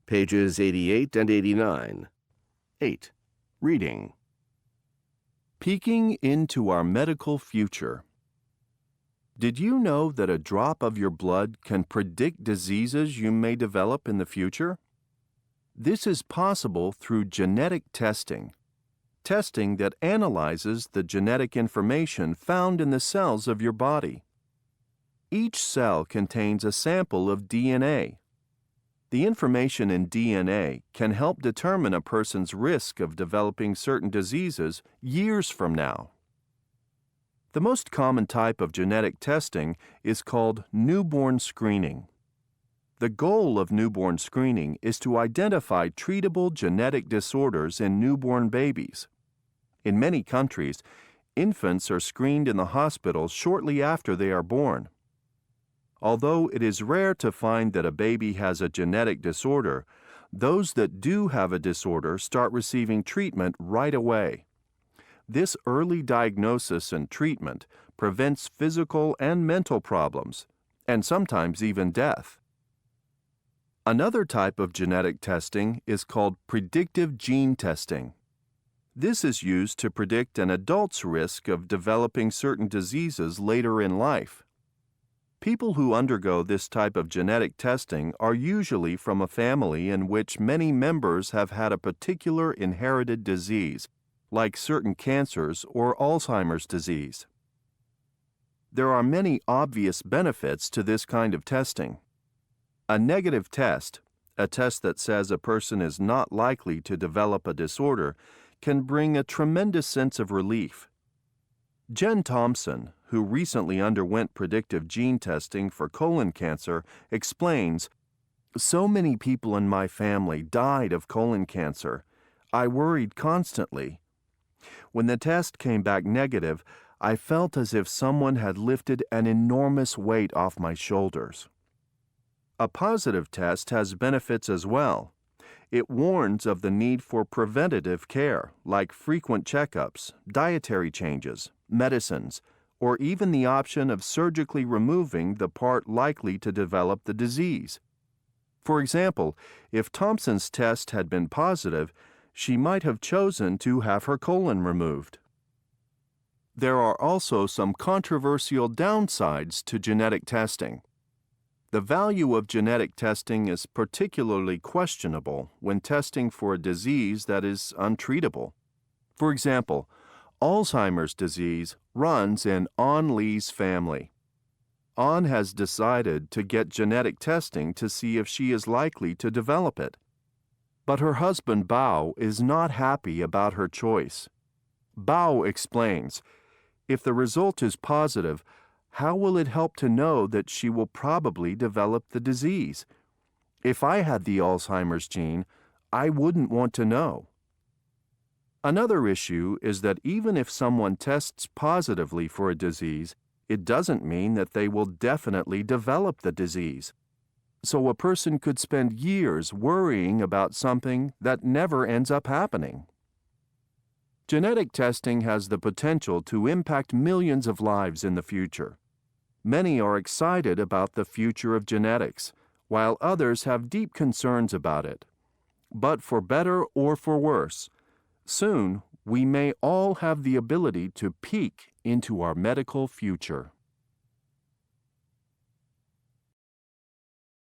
pages 88 and 89. 8. Reading. Peeking into our medical future. Did you know that a drop of your blood can predict diseases you may develop in the future? This is possible through genetic testing that analyzes the genetic information found in the cells of your body. Each cell contains a sample of DNA. The information in DNA can help determine a person's risk of developing certain diseases years from now. The most common type of genetic testing is called newborn screening. The goal of newborn screening is to identify treatable genetic disorders in newborn babies. In many countries, infants are screened in the hospital shortly after they are born. Although it is rare to find that a baby has a genetic disorder, those that do have a disorder start receiving treatment right away. This early diagnosis and treatment prevents physical and mental problems, and sometimes even death. Another type of genetic testing is called predictive gene testing. This is used to predict an adult's risk of developing certain diseases later in life. People who undergo this type of genetic testing are usually from a family in which many members have had a particular inherited disease, like certain cancers or Alzheimer's disease. There are many obvious benefits to this kind of testing. A negative test, a test that says a person is not likely to develop a disorder, can bring a tremendous sense of relief. Jen Thompson, who recently underwent predictive gene testing for colon cancer, explains, "So many people in my family died of colon cancer. I worried constantly. When the test came back negative, I felt as if someone had lifted an enormous weight off my shoulders." A positive test has benefits as well. It warns of the need for preventative care, like frequent checkups, dietary changes, medicines, or even the option of surgically removing the part likely to develop the disease. For example, if Thompson's test had been positive, she might have chosen to have her colon removed. There are also some controversial downsides to genetic testing. The value of genetic testing is particularly questionable when testing for a disease that is untreatable. For example, Alzheimer's disease runs in An Lee's family. An has decided to get genetic testing to see if she is likely to develop it. But her husband Bao is not happy about her choice. Bao explains, "If the result is positive, how will it help to know that she will probably develop the disease? If I had the Alzheimer's gene, I wouldn't want to know." Another issue is that even if someone tests positively for a disease, it doesn't mean that they will definitely develop the disease. So a person could spend years worrying about something that never ends up happening. Genetic testing has the potential to impact millions of lives in the future. Many are excited about the future of genetics, while others have deep concerns about it. But for better or for worse, soon we may all have the ability to peek into our medical future.